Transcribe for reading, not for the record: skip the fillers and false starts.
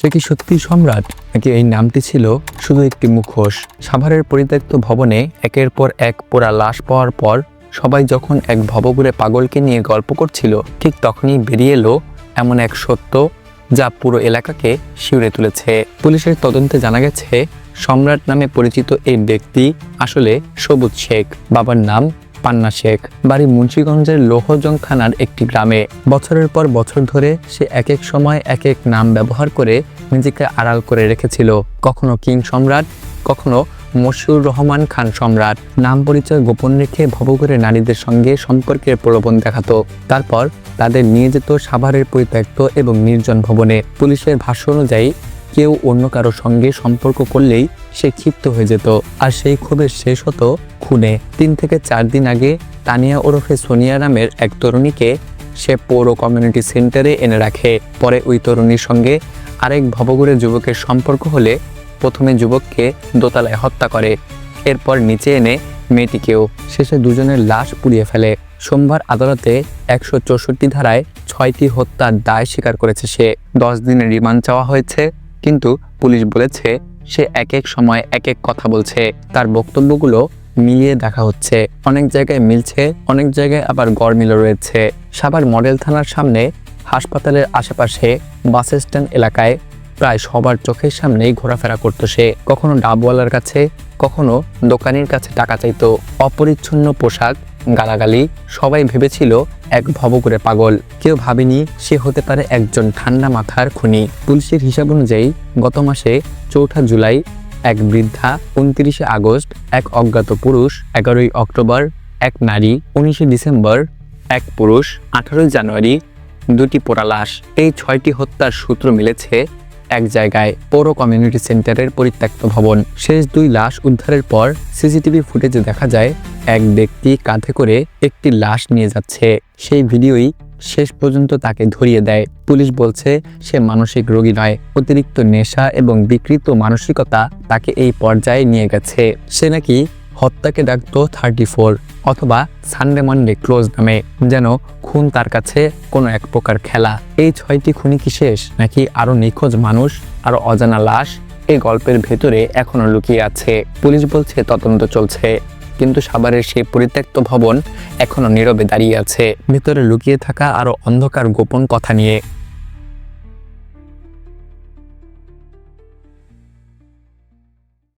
সে কি সত্যি সম্রাট, নাকি এই নামটি ছিল শুধু একটি মুখোশ? সাভারের পরিত্যক্ত ভবনে একের পর এক পোড়া লাশ পাওয়ার পর সবাই যখন এক ভবঘুরে পাগলকে নিয়ে গল্প করছিল, ঠিক তখনই বেরিয়ে এলো এমন এক সত্য যা পুরো এলাকাকে শিউরে তুলেছে। পুলিশের তদন্তে জানা গেছে, সম্রাট নামে পরিচিত এই ব্যক্তি আসলে সবুজ শেখ। বাবার নাম পান্না শেখ, বাড়ি মুন্সিগঞ্জের লৌহজং থানার একটি গ্রামে। বছরের পর বছর ধরে সে এক এক সময় এক এক নাম ব্যবহার করে নিজেকে আড়াল করে রেখেছিল। কখনো কিং সম্রাট, কখনো মশিউর রহমান খান সম্রাট। নাম পরিচয় গোপন রেখে ভবঘুরে নারীদের সঙ্গে সম্পর্কের প্রলোভন দেখাতো। তারপর তাদের নিয়ে যেত সাভারের পরিত্যক্ত এবং নির্জন ভবনে। পুলিশের ভাষ্য অনুযায়ী কেউ অন্য কারো সঙ্গে সম্পর্ক করলেই সে ক্ষিপ্ত হয়ে যেত, আর সেই ক্ষোভের শেষ হতো খুনে। 3 থেকে 4 দিন আগে তানিয়া ওরফে সোনিয়া নামের এক তরুণীকে সে পৌর কমিউনিটি সেন্টারে এনে রাখে। পরে ওই তরুণীর সঙ্গে আরেক ভবঘুরে যুবকের সম্পর্ক হলে প্রথমে যুবককে দোতলায় হত্যা করে, এরপর নিচে এনে মেয়েটিকেও। শেষে দুজনের লাশ পুড়িয়ে ফেলে। সোমবার আদালতে 164 ধারায় 6টি হত্যার দায় স্বীকার করেছে সে। 10 দিনের রিমান্ড চাওয়া হয়েছে, কিন্তু পুলিশ বলেছে সে এক এক সময় এক এক কথা বলছে। তার বক্তব্যগুলো মিলিয়ে দেখা হচ্ছে, অনেক জায়গায় মিলছে, অনেক জায়গায় আবার গড়মিল রয়েছে। সাভার মডেল থানার সামনে, হাসপাতালের আশেপাশে, বাস স্ট্যান্ড এলাকায় প্রায় সবার চোখের সামনেই ঘোরাফেরা করতো সে। কখনো ডাবওয়ালার কাছে, কখনো দোকানির কাছে টাকা চাইতো। অপরিচ্ছন্ন পোশাক, গালাগালি, সবাই ভেবেছিল এক ভবঘুরে পাগল। কেউ ভাবেনি সে হতে পারে একজন ঠান্ডা মাথার খুনি। পুলিশের হিসাব অনুযায়ী গত মাসে 4 জুলাই এক বৃদ্ধা, 29 আগস্ট এক অজ্ঞাত পুরুষ, 11 অক্টোবর এক নারী, 19 ডিসেম্বর এক পুরুষ, 18 জানুয়ারি 2টি পোড়া লাশ। এই 6টি হত্যার সূত্র মিলেছে এক জায়গায়, পৌর কমিউনিটি সেন্টারের পরিত্যক্ত ভবন। শেষ 2 লাশ উদ্ধারের পর সিসিটিভি ফুটেজে দেখা যায় এক ব্যক্তি কাঁধে করে একটি লাশ নিয়ে যাচ্ছে। সেই ভিডিওই শেষ পর্যন্ত তাকে ধরিয়ে দেয়। পুলিশ বলছে সে মানসিক রোগী নয়, অতিরিক্ত নেশা এবং বিকৃত মানসিকতা তাকে এই পর্যায়ে নিয়ে গেছে। সে নাকি হত্যাকে ডাকতো 34 অথবা সানডে মানডে ক্লোজ নামে, যেন খুন তার কাছে কোনো এক প্রকার খেলা। এই 6টি খুনি কি শেষ, নাকি আরো নিখোঁজ মানুষ, আরো অজানা লাশ এই গল্পের ভেতরে এখনো লুকিয়ে আছে? পুলিশ বলছে তদন্ত চলছে, কিন্তু সাভারের সেই পরিত্যক্ত ভবন এখনো নীরবে দাঁড়িয়ে আছে, ভেতরে লুকিয়ে থাকা আরো অন্ধকার গোপন কথা নিয়ে।